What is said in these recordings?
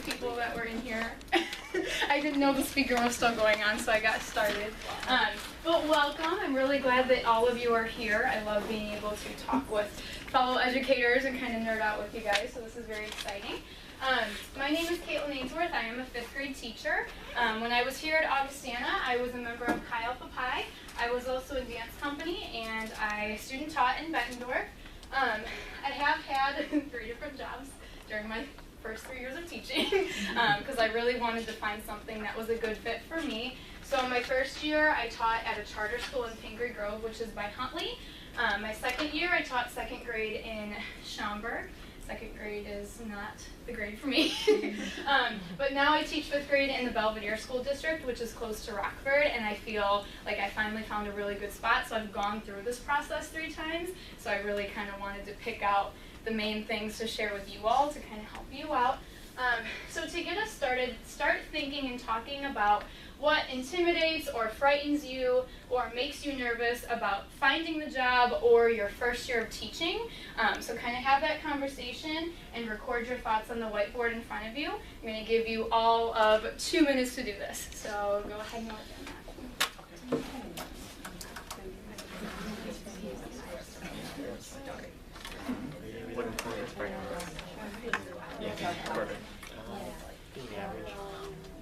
people that were in here. I didn't know the speaker was still going on, so I got started. But welcome. I'm really glad that all of you are here. I love being able to talk with fellow educators and kind of nerd out with you guys, so this is very exciting. My name is Kaitlyn Ainsworth. I am a 5th grade teacher. When I was here at Augustana, I was a member of Chi Alpha Pi. I was also in dance company, and I student taught in Bettendorf. I have had 3 different jobs during my first 3 years of teaching because I really wanted to find something that was a good fit for me. So my first year, I taught at a charter school in Pingree Grove, which is by Huntley. My second year, I taught 2nd grade in Schaumburg. 2nd grade is not the grade for me. But now I teach 5th grade in the Belvedere School District, which is close to Rockford, and I feel like I finally found a really good spot. So I've gone through this process 3 times, so I really kind of wanted to pick out the main things to share with you all to kind of help you out. So to get us started, start thinking and talking about what intimidates or frightens you or makes you nervous about finding the job or your first year of teaching. So kind of have that conversation and record your thoughts on the whiteboard in front of you. I'm going to give you all of 2 minutes to do this. So go ahead and work on that. Yeah, perfect. Being average.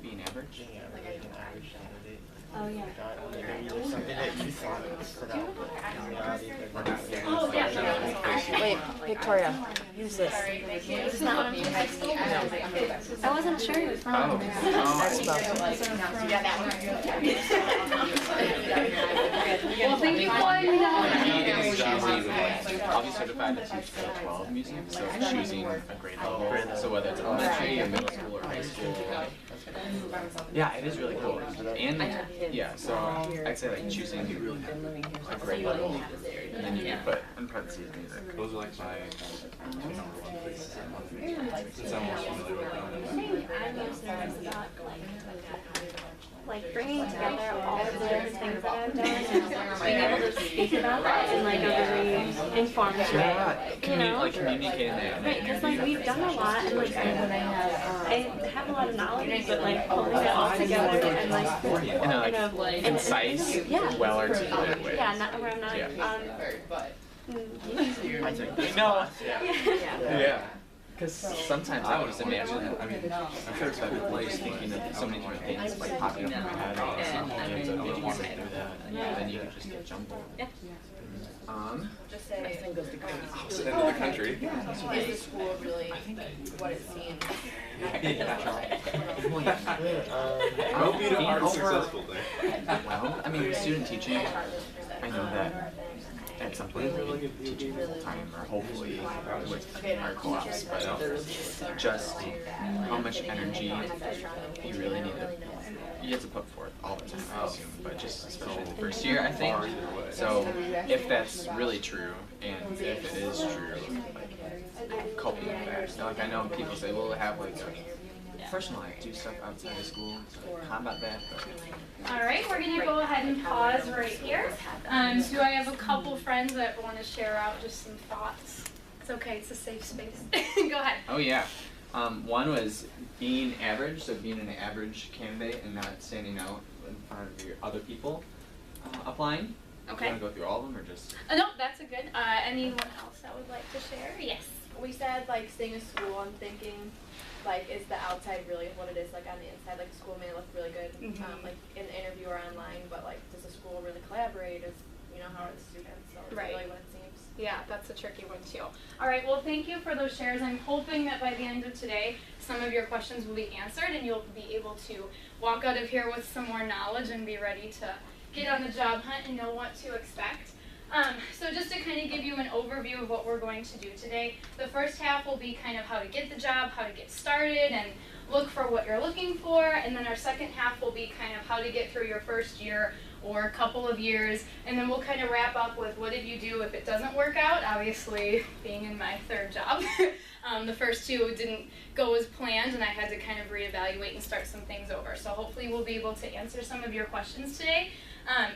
Being average? Like an average candidate. Oh, yeah. Maybe something that you thought stood out, but in reality, they're not there. Oh, yeah. Wait, Victoria, use this. This is not me. I wasn't sure it was wrong. That's Yeah, that one. Well, thank you for I'll be certified to teach the 12 museum, so choosing a grade level. So whether it's elementary or middle school or high school. Yeah, it is really cool. And yeah, so I'd say like choosing a grade level, and then you can put in parentheses music. Those are like my since I'm more familiar with them. I'm most nervous about like bringing together all of the different things that I've done and being able to speak about that in like a very informative way. Communicating that. Right, because like we've done a lot and like I have a lot of knowledge, but like pulling it all together and like In a concise, well articulated way. Yeah, not where I'm not I think. No. Yeah. Because sometimes I would just imagine, I mean, I'm sure it's been place thinking of so many different things like popping up in my head all the time. And so if you want to do that, then you can just get jumbled. Just say Opposite end of the country. is the school really what it seems? I hope you are successful there. Well, I mean, student teaching, I know that at some point we'll be teaching full time, or hopefully with our co-ops, but just how much energy you really need to, you have to put forth all the time, I assume, but just especially the first year, I think. So if that's really true, and if it is true, like coping with that. So, like I know people say, well, have like a personal life, do stuff outside of school to combat that. But. All right, we're going to go ahead and pause right here. Do I have a couple friends that want to share out just some thoughts? It's okay, it's a safe space. Go ahead. Oh yeah. One was being average, so being an average candidate and not standing out in front of your other people applying. Okay. Do you want to go through all of them or just? No, that's a good. Anyone else that would like to share? Yes. We said like staying in school. I'm thinking like is the outside really what it is like on the inside? Like the school may look really good, like in the interview or online, but like does the school really collaborate? Is how are the students? So it's really what it seems. Yeah, that's a tricky one too. All right, well thank you for those shares. I'm hoping that by the end of today, some of your questions will be answered and you'll be able to walk out of here with some more knowledge and be ready to get on the job hunt and know what to expect. So just to kind of give you an overview of what we're going to do today, the first half will be kind of how to get the job, how to get started, and look for what you're looking for, and then our second half will be kind of how to get through your first year or a couple of years, and then we'll kind of wrap up with what did you do if it doesn't work out, obviously being in my 3rd job. The first 2 didn't go as planned and I had to kind of reevaluate and start some things over. So hopefully we'll be able to answer some of your questions today.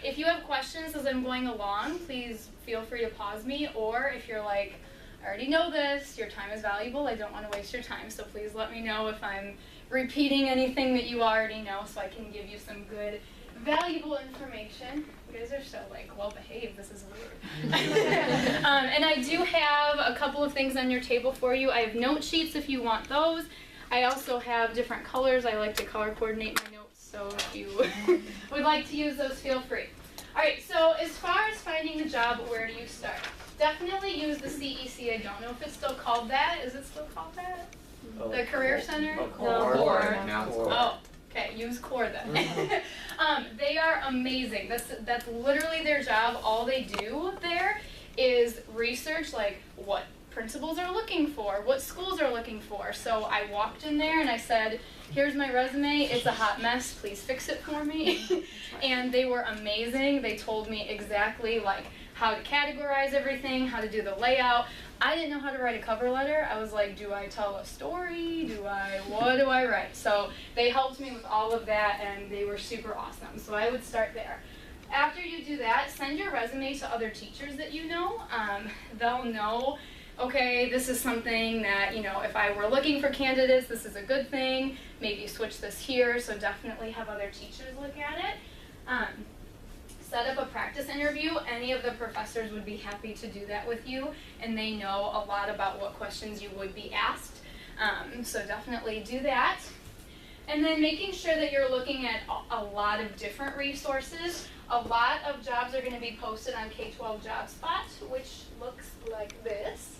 If you have questions as I'm going along, please feel free to pause me, or if you're like, I already know this, your time is valuable, I don't want to waste your time, so please let me know if I'm repeating anything that you already know, so I can give you some good, valuable information. You guys are so well behaved. This is weird. And I do have a couple of things on your table for you. I have note sheets if you want those. I also have different colors. I like to color coordinate my notes, so if you would like to use those, feel free. All right, so as far as finding a job, where do you start? Definitely use the CEC. I don't know if it's still called that. Is it still called that? The Career Center? Core. Now it's Core. Oh, okay. Use Core then. They are amazing. That's literally their job. All they do there is research what principals are looking for, what schools are looking for. So I walked in there and I said, here's my resume, it's a hot mess, please fix it for me. And they were amazing. They told me exactly how to categorize everything, how to do the layout. I didn't know how to write a cover letter. I was like, do I tell a story? What do I write? So they helped me with all of that, and they were super awesome. So I would start there. After you do that, send your resume to other teachers that you know. They'll know, okay, this is something that, if I were looking for candidates, this is a good thing. Maybe switch this here, so definitely have other teachers look at it. Set up a practice interview. Any of the professors would be happy to do that with you, and they know a lot about what questions you would be asked. So definitely do that. And then making sure that you're looking at a lot of different resources. A lot of jobs are going to be posted on K-12 JobSpot, which looks like this.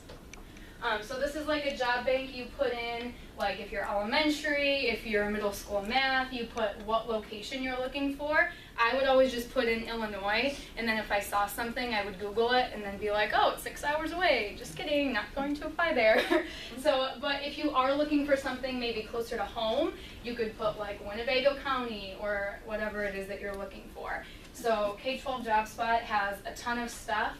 So this is like a job bank. You put in, if you're elementary, if you're middle school math, you put what location you're looking for. I would always just put in Illinois, and then if I saw something, I would Google it and then be like, oh, it's 6 hours away. Just kidding, not going to apply there. But if you are looking for something maybe closer to home, you could put Winnebago County or whatever it is that you're looking for. So K-12 JobSpot has a ton of stuff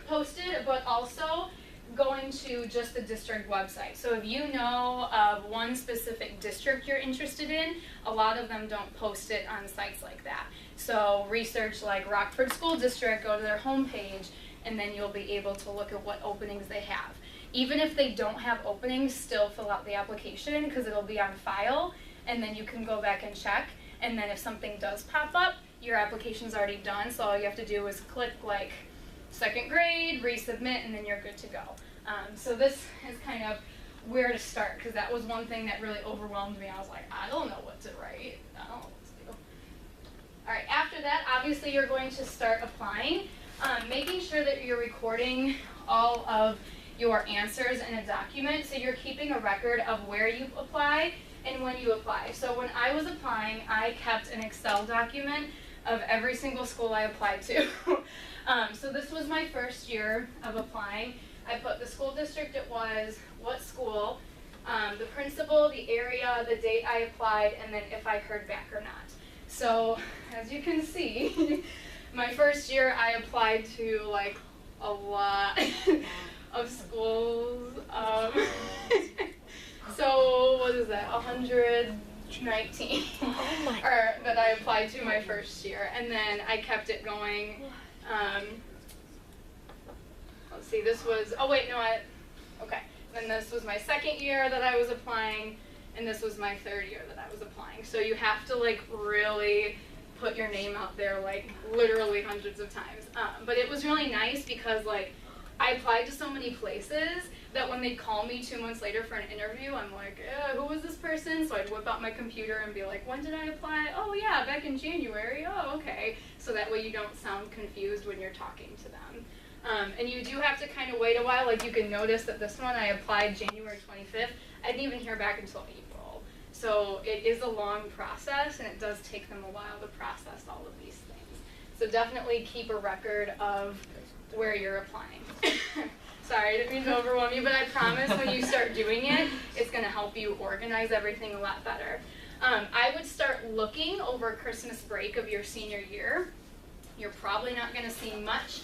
posted, but also going to just the district website. So if you know of one specific district you're interested in, a lot of them don't post it on sites like that. So research Rockford School District, go to their homepage, and then you'll be able to look at what openings they have. Even if they don't have openings, still fill out the application because it'll be on file, and then you can go back and check. And then if something does pop up, your application's already done, so all you have to do is click second grade, resubmit, and then you're good to go. So this is kind of where to start, because that was one thing that really overwhelmed me. I was like, I don't know what to write. I don't know what to do. All right, after that, obviously you're going to start applying, making sure that you're recording all of your answers in a document, so you're keeping a record of where you apply and when you apply. So when I was applying, I kept an Excel document of every single school I applied to. So this was my first year of applying. I put the school district it was, what school, the principal, the area, the date I applied, and then if I heard back or not. So as you can see, my first year I applied to a lot of schools. So what is that, 119 or that I applied to my first year, and then I kept it going. Let's see, this was, okay. Then this was my second year that I was applying, and this was my third year that I was applying. So you have to really put your name out there literally hundreds of times. But it was really nice because I applied to so many places that when they call me 2 months later for an interview, I'm like, who was this person? So I'd whip out my computer and be like, when did I apply? Oh yeah, back in January. Oh, okay. So that way you don't sound confused when you're talking to them. And you do have to kind of wait a while. You can notice that this one I applied January 25th. I didn't even hear back until April. So it is a long process, and it does take them a while to process all of these things. So definitely keep a record of where you're applying. Sorry, I didn't mean to overwhelm you, but I promise when you start doing it, it's going to help you organize everything a lot better. I would start looking over Christmas break of your senior year. You're probably not going to see much,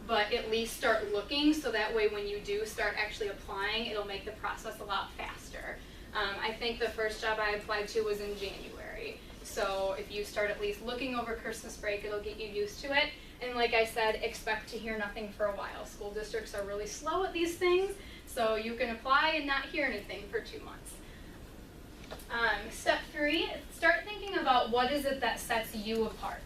but at least start looking, so that way when you do start actually applying, it'll make the process a lot faster. I think the first job I applied to was in January. So if you start at least looking over Christmas break, it'll get you used to it. And like I said, expect to hear nothing for a while. School districts are really slow at these things, so you can apply and not hear anything for 2 months. Step 3, start thinking about what is it that sets you apart.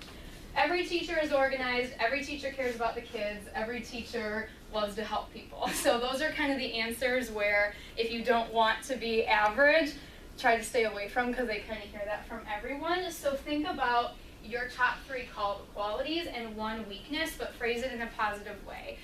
Every teacher is organized, every teacher cares about the kids, every teacher loves to help people. So those are kind of the answers where if you don't want to be average, try to stay away from, because I kind of hear that from everyone. So think about your top 3 qualities and 1 weakness, but phrase it in a positive way.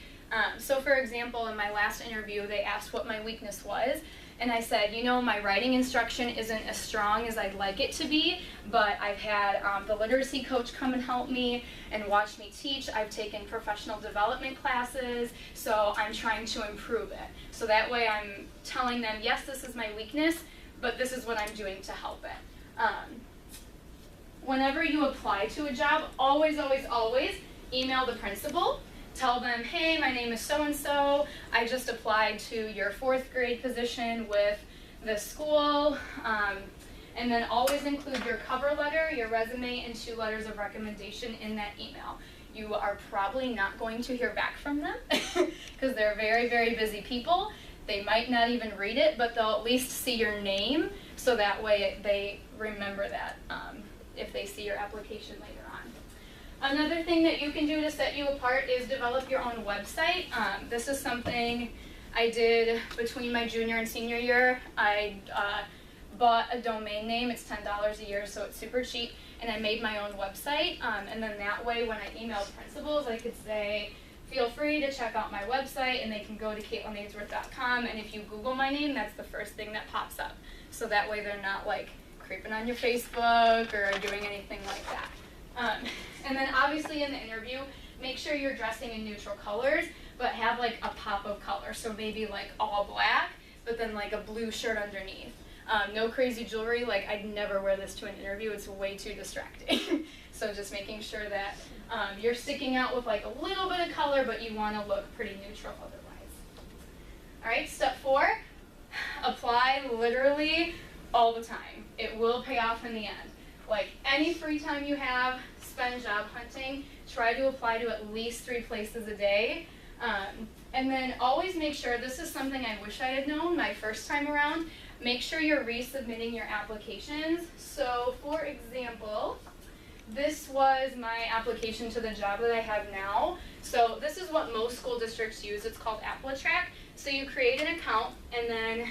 So for example, in my last interview, they asked what my weakness was. And I said, you know, my writing instruction isn't as strong as I'd like it to be, but I've had the literacy coach come and help me and watch me teach. I've taken professional development classes, so I'm trying to improve it. So that way I'm telling them, yes, this is my weakness, but this is what I'm doing to help it. Whenever you apply to a job, always, always, always email the principal. Tell them, hey, my name is so-and-so. I just applied to your 4th grade position with this school. And then always include your cover letter, your resume, and 2 letters of recommendation in that email. You are probably not going to hear back from them because they're very, very busy people. They might not even read it, but they'll at least see your name, so that way they remember that if they see your application later on. Another thing that you can do to set you apart is develop your own website. This is something I did between my junior and senior year. I bought a domain name. It's $10 a year, so it's super cheap. And I made my own website. And then that way, when I emailed principals, I could say, feel free to check out my website, and they can go to KaitlynAinsworth.com. And if you Google my name, that's the first thing that pops up. So that way they're not like creeping on your Facebook or doing anything like that. And then obviously in the interview, make sure you're dressing in neutral colors, but have like a pop of color. So maybe like all black, but then like a blue shirt underneath. No crazy jewelry, like I'd never wear this to an interview, it's way too distracting. So just making sure that you're sticking out with like a little bit of color, but you want to look pretty neutral otherwise. Alright, step 4, apply literally all the time. It will pay off in the end. Like any free time you have, spend job hunting. Try to apply to at least 3 places a day. And then always make sure, this is something I wish I had known my first time around, make sure you're resubmitting your applications. So for example, this was my application to the job that I have now. So this is what most school districts use. It's called AppleTrack. So you create an account, and then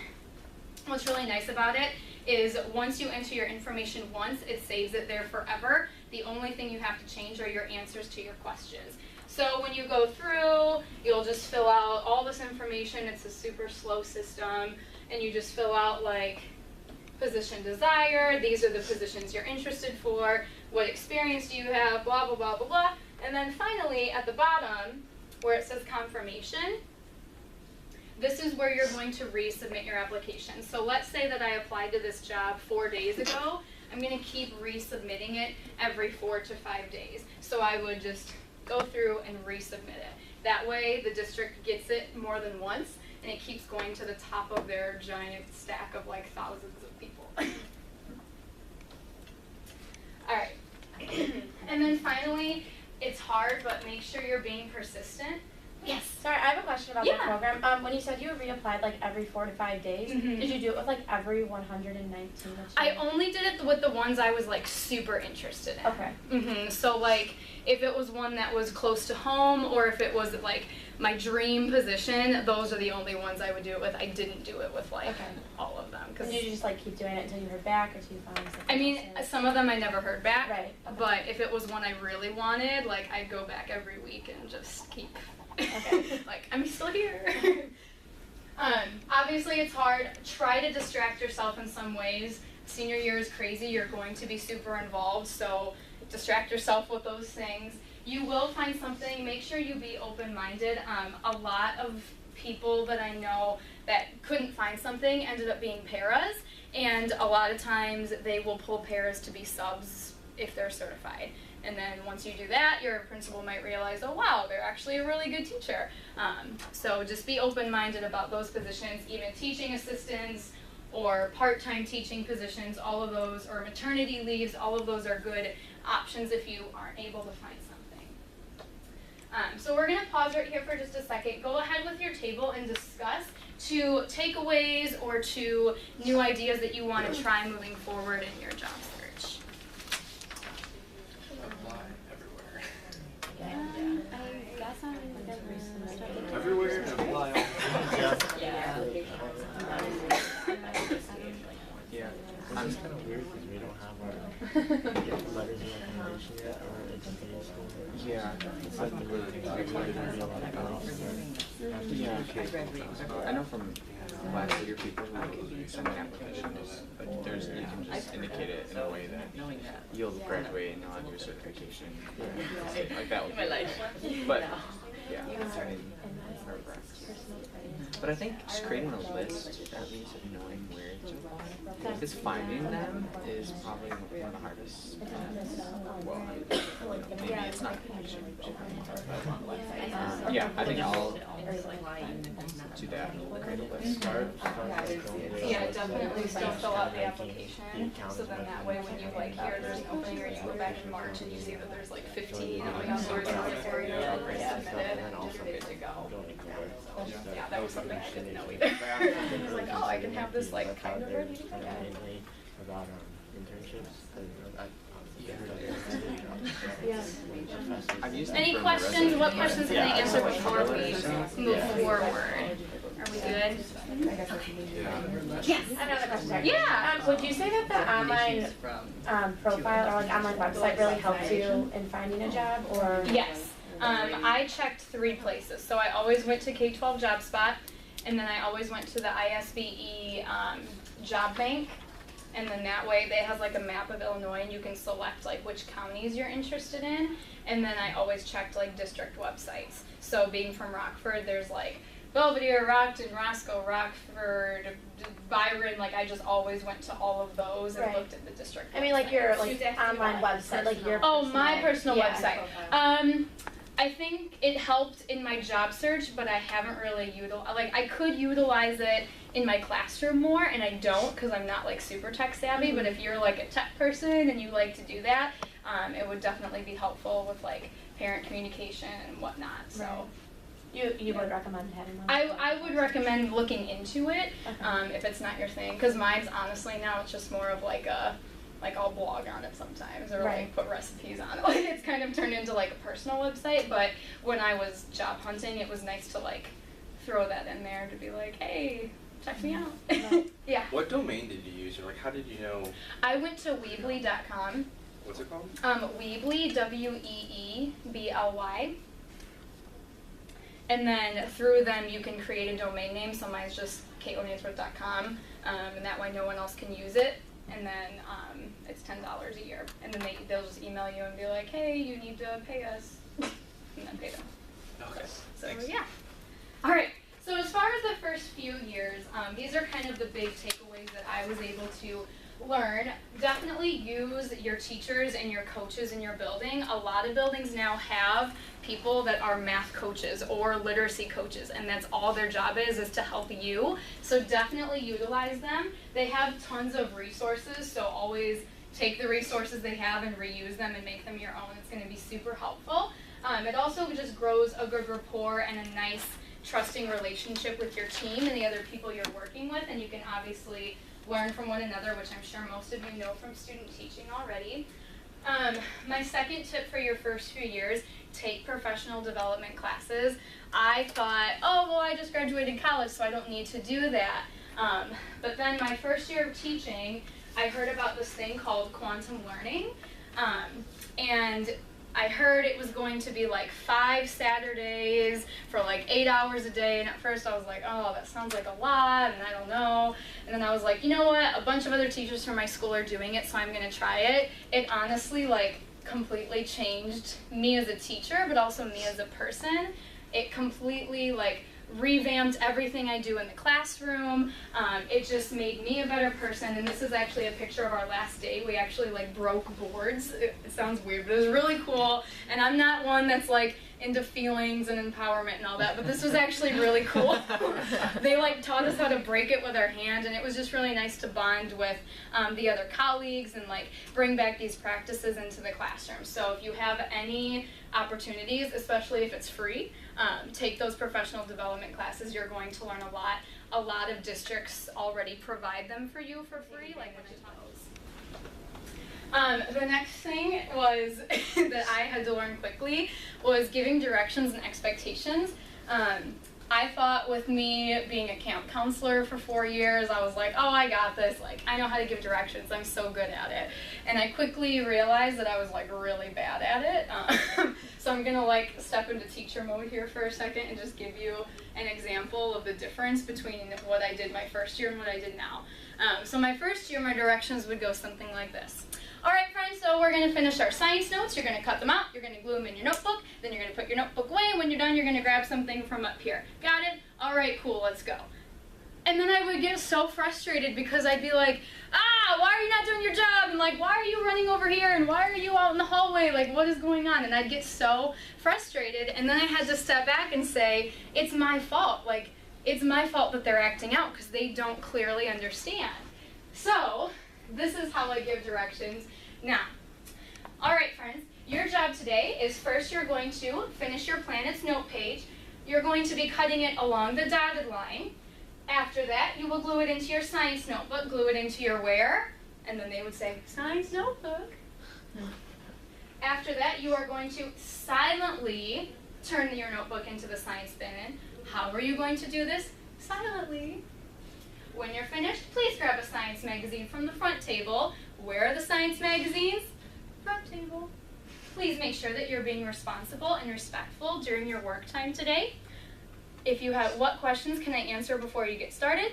what's really nice about it is once you enter your information once, it saves it there forever. The only thing you have to change are your answers to your questions. So when you go through, you'll just fill out all this information. It's a super slow system, and you just fill out like position desired, these are the positions you're interested for, what experience do you have, blah, blah, blah, blah, blah. And then finally, at the bottom, where it says confirmation, this is where you're going to resubmit your application. So let's say that I applied to this job 4 days ago. I'm going to keep resubmitting it every 4 to 5 days. So I would just go through and resubmit it. That way the district gets it more than once, and it keeps going to the top of their giant stack of like thousands of people. Alright. And then finally, it's hard, but make sure you're being persistent. Yes. Sorry, I have a question about that program. When you said you reapplied like every 4 to 5 days, did you do it with like every 119? I only did it with the ones I was like super interested in. Okay. So like if it was one that was close to home, or if it was like my dream position, those are the only ones I would do it with. I didn't do it with like all of them. Did you just like keep doing it until you heard back, or until you found something? I mean, some of them I never heard back. Right. Okay. But if it was one I really wanted, like I'd go back every week and just keep. Like, I'm still here. Obviously it's hard. Try to distract yourself in some ways. Senior year is crazy. You're going to be super involved, so distract yourself with those things. You will find something. Make sure you be open-minded. A lot of people that I know that couldn't find something ended up being paras, and a lot of times they will pull paras to be subs if they're certified. And then once you do that, your principal might realize, oh wow, they're actually a really good teacher. So just be open-minded about those positions, even teaching assistants or part-time teaching positions, all of those, or maternity leaves, all of those are good options if you aren't able to find something. So we're going to pause right here for just a second. Go ahead with your table and discuss two takeaways or two new ideas that you want to try moving forward in your job search. Apply everywhere. I guess I'm gonna start with Everywhere and apply all. Yeah. It's kind of weird because we don't have our letters of recommendation yet or interviews. Yeah. It's like the weird thing that we didn't be allowed to go. Yeah. I know from last year people who send an application, like there's you can just indicate it in a way that you'll graduate and you'll have your certification. Like that would be but yeah. But I think just creating a list, at least of knowing where to, because finding them is probably one of the hardest. Well, maybe it's not connection. Yeah, I think I'll do that. Create a list. Yeah, definitely still fill out the application, so then that way when you like hear there's an opening or you go back in March and you see that there's like 15 outdoors or you're already submitted and you're good to go. Yeah, that was something I didn't know either. I was like, oh, I can have this like kind of ready to go. Mainly about internships. I've used them Any for my questions? resume. What questions can I answer before we move forward? Are we good? Yes. Another question. Yeah. Would you say that the online profile or like online website really helped you in finding a job, or? Yes. I checked 3 places. So I always went to K-12 JobSpot, and then I always went to the ISBE job bank. And then that way they have like a map of Illinois and you can select like which counties you're interested in. And then I always checked like district websites. So being from Rockford, there's like Belvedere, Rockton, Roscoe, Rockford, Byron, like I just always went to all of those and looked at the district I mean like your like online website, like your my personal yeah. website. I think it helped in my job search, but I haven't really I could utilize it in my classroom more, and I don't because I'm not like super tech savvy, but if you're like a tech person and you like to do that, it would definitely be helpful with like parent communication and whatnot, so. Right. You would recommend having one? I would recommend looking into it if it's not your thing, because mine's honestly now it's just more of like I'll blog on it sometimes or like put recipes on it. Like it's kind of turned into like a personal website, but when I was job hunting, it was nice to like throw that in there to be like, hey, check me out. Yeah. What domain did you use, or like how did you know? I went to Weebly.com. What's it called? Weebly, WEEBLY. And then through them you can create a domain name. So mine's just KaitlynAinsworth.com, and that way no one else can use it. And then it's $10 a year. And then they'll just email you and be like, hey, you need to pay us. And then pay them. Okay. So Thanks. yeah. All right. So as far as the first few years, these are kind of the big takeaways that I was able to learn. Definitely use your teachers and your coaches in your building. A lot of buildings now have people that are math coaches or literacy coaches, and that's all their job is to help you. So definitely utilize them. They have tons of resources, so always take the resources they have and reuse them and make them your own. It's going to be super helpful. It also just grows a good rapport and a nice trusting relationship with your team and the other people you're working with, and you can obviously learn from one another, which I'm sure most of you know from student teaching already. My second tip for your first few years, take professional development classes. I thought, oh, well, I just graduated college, so I don't need to do that. But then my first year of teaching, I heard about this thing called quantum learning, and I heard it was going to be like 5 Saturdays for like 8 hours a day, and at first I was like, oh, that sounds like a lot, and I don't know. And then I was like, you know what, a bunch of other teachers from my school are doing it, so I'm gonna try it. It honestly like completely changed me as a teacher, but also me as a person. It completely like revamped everything I do in the classroom. It just made me a better person, and this is actually a picture of our last day. We actually like broke boards. It sounds weird, but it was really cool, and I'm not one that's like into feelings and empowerment and all that, but this was actually really cool. They like taught us how to break it with our hand, and it was just really nice to bond with the other colleagues and like bring back these practices into the classroom. So if you have any opportunities, especially if it's free, take those professional development classes. You're going to learn a lot. A lot of districts already provide them for you for free, like the next thing was that I had to learn quickly was giving directions and expectations. I thought with me being a camp counselor for 4 years, I was like, oh, I got this. Like, I know how to give directions. I'm so good at it. And I quickly realized that I was like really bad at it. So I'm gonna like step into teacher mode here for a second and just give you an example of the difference between what I did my first year and what I did now. So my first year, my directions would go something like this. All right, friends, so we're going to finish our science notes. You're going to cut them out. You're going to glue them in your notebook. Then you're going to put your notebook away. And when you're done, you're going to grab something from up here. Got it? All right, cool, let's go. And then I would get so frustrated because I'd be like, why are you not doing your job? And like, why are you running over here? And why are you out in the hallway? Like, what is going on? And I'd get so frustrated. And then I had to step back and say, it's my fault. Like, it's my fault that they're acting out because they don't clearly understand. So this is how I give directions now. All right, friends, your job today is first you're going to finish your planets note page. You're going to be cutting it along the dotted line. After that, you will glue it into your science notebook, glue it into your where, and then they would say, science notebook. After that, you are going to silently turn your notebook into the science bin. How are you going to do this? Silently. When you're finished, please grab a science magazine from the front table. Where are the science magazines? Front table. Please make sure that you're being responsible and respectful during your work time today. If you have, what questions can I answer before you get started?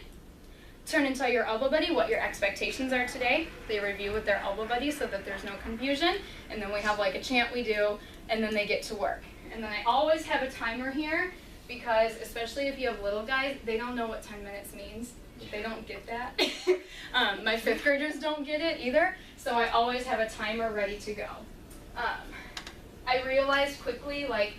Turn and tell your elbow buddy what your expectations are today. They review with their elbow buddy so that there's no confusion. And then we have like a chant we do, and then they get to work. And then I always have a timer here because, especially if you have little guys, they don't know what 10 minutes means. They don't get that. My 5th graders don't get it either, so I always have a timer ready to go. I realized quickly, like,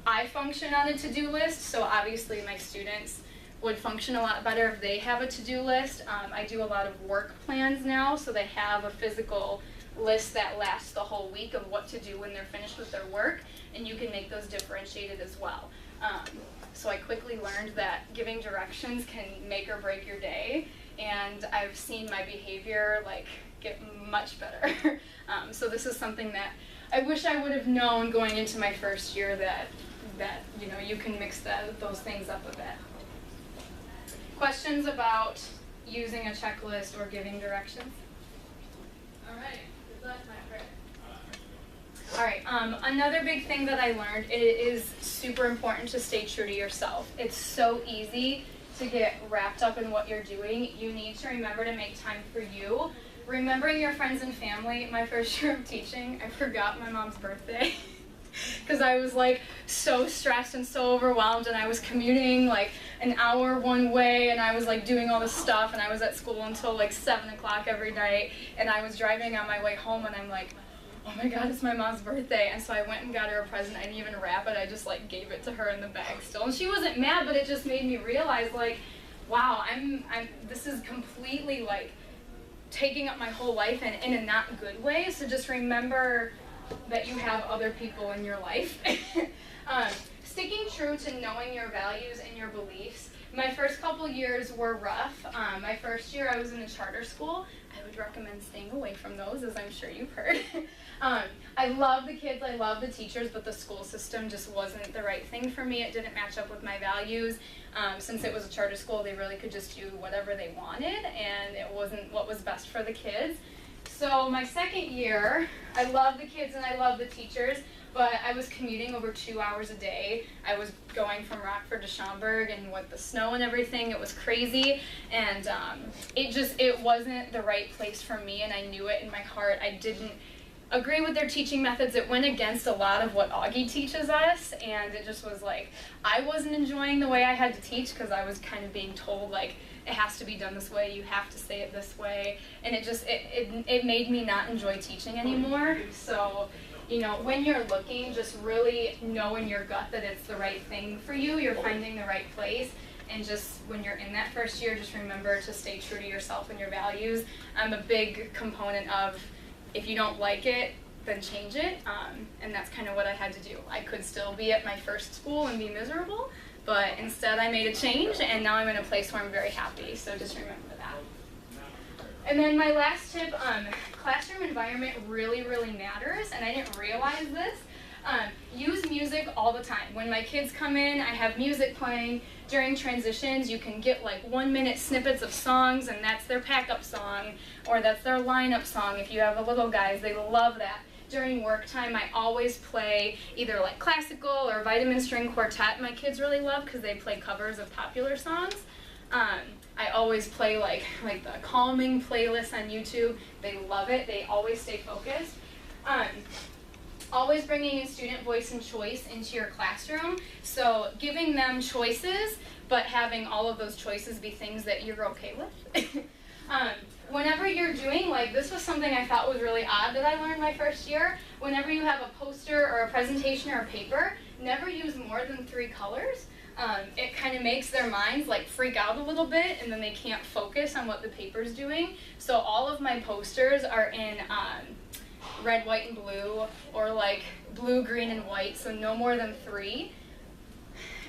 I function on a to-do list, so obviously my students would function a lot better if they have a to-do list. I do a lot of work plans now, so they have a physical list that lasts the whole week of what to do when they're finished with their work, and you can make those differentiated as well. So I quickly learned that giving directions can make or break your day, and I've seen my behavior like get much better. So this is something that I wish I would have known going into my first year, that you know, you can mix those things up a bit. Questions about using a checklist or giving directions? All right, good luck, my friend. All right, another big thing that I learned, it is super important to stay true to yourself. It's so easy to get wrapped up in what you're doing. You need to remember to make time for you. Remembering your friends and family. My first year of teaching, I forgot my mom's birthday because I was like so stressed and so overwhelmed, and I was commuting like an hour one way, and I was like doing all this stuff, and I was at school until like 7 o'clock every night, and I was driving on my way home, and I'm like, oh my God, it's my mom's birthday. And so I went and got her a present. I didn't even wrap it. I just like gave it to her in the bag still. And she wasn't mad, but it just made me realize like, wow, this is completely like taking up my whole life and in a not good way. So just remember that you have other people in your life. Sticking true to knowing your values and your beliefs. My first couple years were rough. My first year I was in a charter school. I would recommend staying away from those, as I'm sure you've heard. I love the kids, I love the teachers, but the school system just wasn't the right thing for me. It didn't match up with my values. Since it was a charter school, they really could just do whatever they wanted, and it wasn't what was best for the kids. So my second year, I love the kids and I love the teachers, but I was commuting over 2 hours a day. I was going from Rockford to Schaumburg, and with the snow and everything, it was crazy, and it wasn't the right place for me, and I knew it in my heart. agree with their teaching methods. It went against a lot of what Augie teaches us, and it just was like, I wasn't enjoying the way I had to teach because I was kind of being told like, it has to be done this way, you have to say it this way, and it made me not enjoy teaching anymore. So, you know, when you're looking, just really know in your gut that it's the right thing for you, you're finding the right place, and just when you're in that first year, just remember to stay true to yourself and your values. I'm a big component of, if you don't like it, then change it, and that's kind of what I had to do. I could still be at my first school and be miserable, but instead I made a change, and now I'm in a place where I'm very happy, so just remember that. And then my last tip, classroom environment really, really matters, and I didn't realize this. Use music all the time. When my kids come in, I have music playing. During transitions, you can get like 1-minute snippets of songs, and that's their pack-up song, or that's their line-up song. If you have a little guys, they love that. During work time, I always play either like classical or vitamin string quartet. My kids really love because they play covers of popular songs. I always play like the calming playlist on YouTube. They love it. They always stay focused. Always bringing in student voice and choice into your classroom. So giving them choices, but having all of those choices be things that you're okay with. Whenever you're doing, like, this was something I thought was really odd that I learned my first year. Whenever you have a poster or a presentation or a paper, never use more than 3 colors. It kind of makes their minds like freak out a little bit, and then they can't focus on what the paper's doing. So all of my posters are in red, white, and blue, or like blue, green, and white, so no more than 3.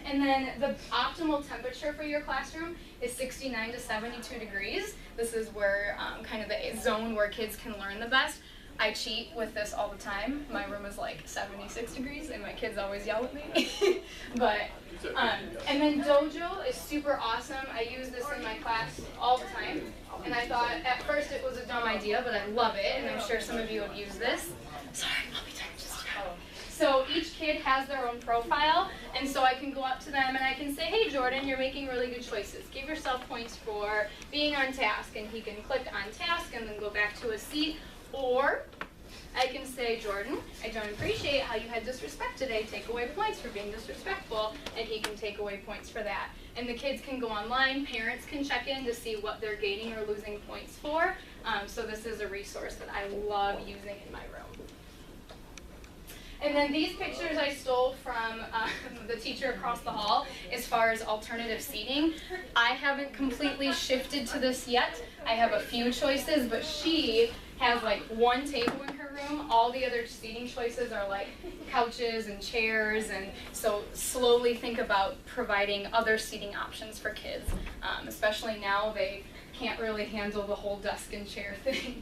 And then the optimal temperature for your classroom is 69 to 72 degrees. This is where kind of the zone where kids can learn the best. I cheat with this all the time. My room is like 76 degrees, and my kids always yell at me. And then Dojo is super awesome. I use this in my class all the time. And I thought at first it was a dumb idea, but I love it, and I'm sure some of you have used this. Sorry, I'll be done just now. So each kid has their own profile, and so I can go up to them and I can say, hey Jordan, you're making really good choices. Give yourself points for being on task, and he can click on task and then go back to his seat. Or I can say, Jordan, I don't appreciate how you had disrespect today. Take away points for being disrespectful, and he can take away points for that. And the kids can go online, parents can check in to see what they're gaining or losing points for. So this is a resource that I love using in my room. And then these pictures I stole from the teacher across the hall as far as alternative seating. I haven't completely shifted to this yet. I have a few choices, but she has like 1 table in her room. All the other seating choices are like couches and chairs, and so slowly think about providing other seating options for kids, especially now they can't really handle the whole desk and chair thing.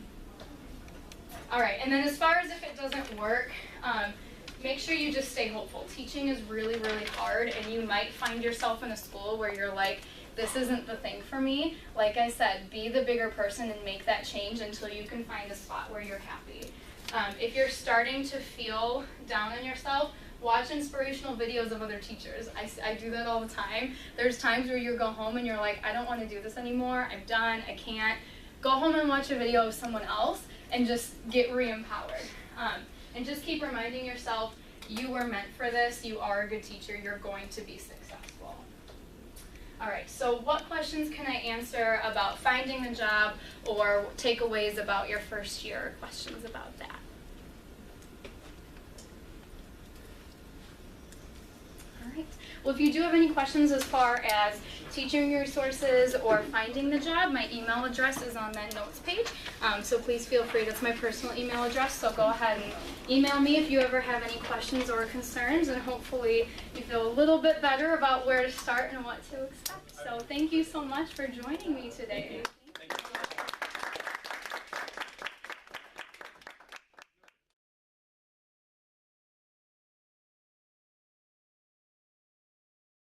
All right, and then as far as if it doesn't work, make sure you just stay hopeful. Teaching is really, really hard, and you might find yourself in a school where you're like, this isn't the thing for me. Like I said, be the bigger person and make that change until you can find a spot where you're happy. If you're starting to feel down on yourself, watch inspirational videos of other teachers. I do that all the time. There's times where you go home and you're like, I don't want to do this anymore. I'm done. I can't. Go home and watch a video of someone else and just get re-empowered. And just keep reminding yourself, you were meant for this. You are a good teacher. You're going to be successful. All right, so what questions can I answer about finding a job, or takeaways about your first year, or questions about that? All right. Well, if you do have any questions as far as teaching resources or finding the job, my email address is on that notes page. So please feel free. That's my personal email address. So go ahead and email me if you ever have any questions or concerns, and hopefully you feel a little bit better about where to start and what to expect. So thank you so much for joining me today.